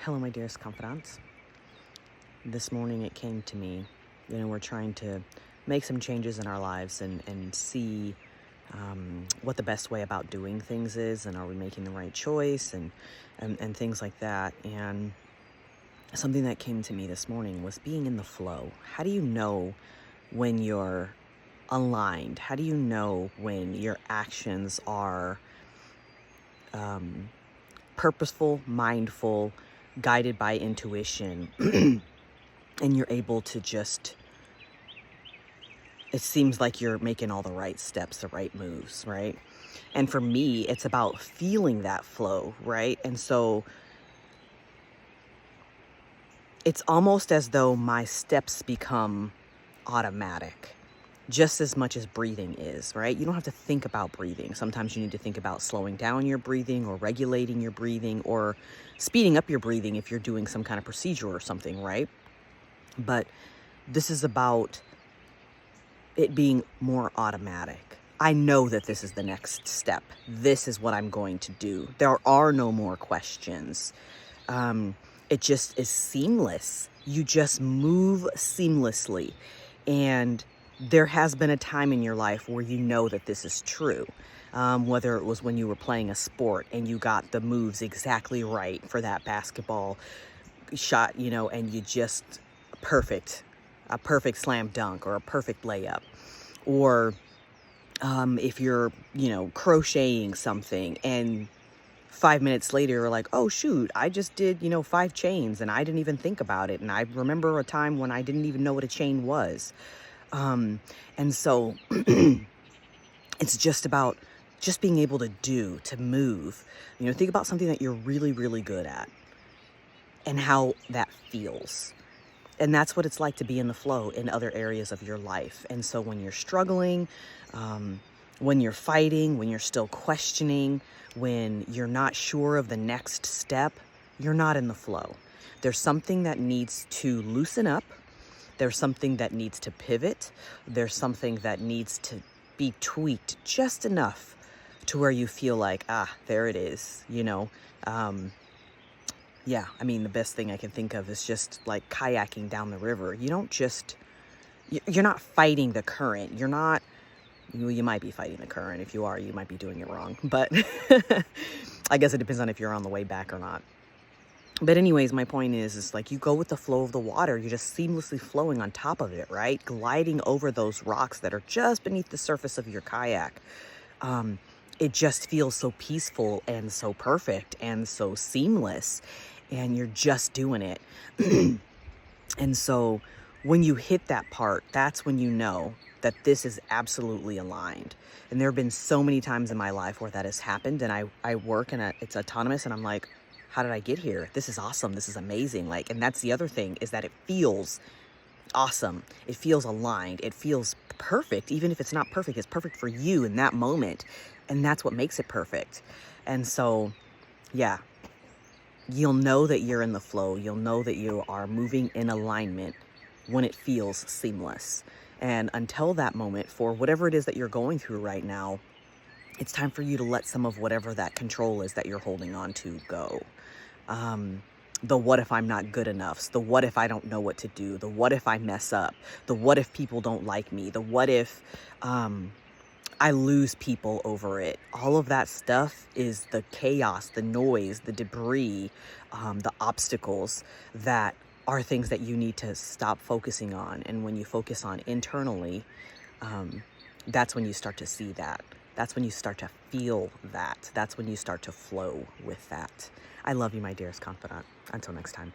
Hello, my dearest confidants. This morning it came to me, we're trying to make some changes in our lives and see what the best way about doing things is, and are we making the right choice, and things like that. And something that came to me this morning was being in the flow. How do you know when you're aligned? How do you know when your actions are purposeful, mindful, guided by intuition, and you're able to just, it seems like you're making all the right steps, the right moves, right? And for me, it's about feeling that flow, right? And so it's almost as though my steps become automatic, just as much as breathing is, right? You don't have to think about breathing. Sometimes you need to think about slowing down your breathing or regulating your breathing or speeding up your breathing if you're doing some kind of procedure or something, right? But this is about it being more automatic. I know that this is the next step. This is what I'm going to do. There are no more questions. It just is seamless. You just move seamlessly. And there has been a time in your life where you know that this is true. Whether it was when you were playing a sport and you got the moves exactly right for that basketball shot, and you just a perfect slam dunk or a perfect layup. Or if you're, crocheting something and 5 minutes later you're like, oh shoot, I just did, 5 chains and I didn't even think about it. And I remember a time when I didn't even know what a chain was. And so it's just about just being able to move, think about something that you're really, really good at and how that feels. And that's what it's like to be in the flow in other areas of your life. And so when you're struggling, when you're fighting, when you're still questioning, when you're not sure of the next step, you're not in the flow. There's something that needs to loosen up. There's something that needs to pivot. There's something that needs to be tweaked just enough to where you feel like, there it is, Yeah, the best thing I can think of is just like kayaking down the river. You're not fighting the current. You might be fighting the current. If you are, you might be doing it wrong. But I guess it depends on if you're on the way back or not. But anyways, my point is like you go with the flow of the water. You're just seamlessly flowing on top of it, right? Gliding over those rocks that are just beneath the surface of your kayak. It just feels so peaceful and so perfect and so seamless. And you're just doing it. And so when you hit that part, that's when you know that this is absolutely aligned. And there have been so many times in my life where that has happened, and I work and it's autonomous, and I'm like, how did I get here? This is awesome. This is amazing. And that's the other thing, is that it feels awesome. It feels aligned. It feels perfect. Even if it's not perfect, it's perfect for you in that moment. And that's what makes it perfect. And so, yeah. You'll know that you're in the flow. You'll know that you are moving in alignment when it feels seamless. And until that moment, for whatever it is that you're going through right now, it's time for you to let some of whatever that control is that you're holding on to go. The what if I'm not good enough, the what if I don't know what to do, the what if I mess up, the what if people don't like me, the what if I lose people over it. All of that stuff is the chaos, the noise, the debris, the obstacles that are things that you need to stop focusing on. And when you focus on internally, that's when you start to see that. That's when you start to feel that. That's when you start to flow with that. I love you, my dearest confidant. Until next time.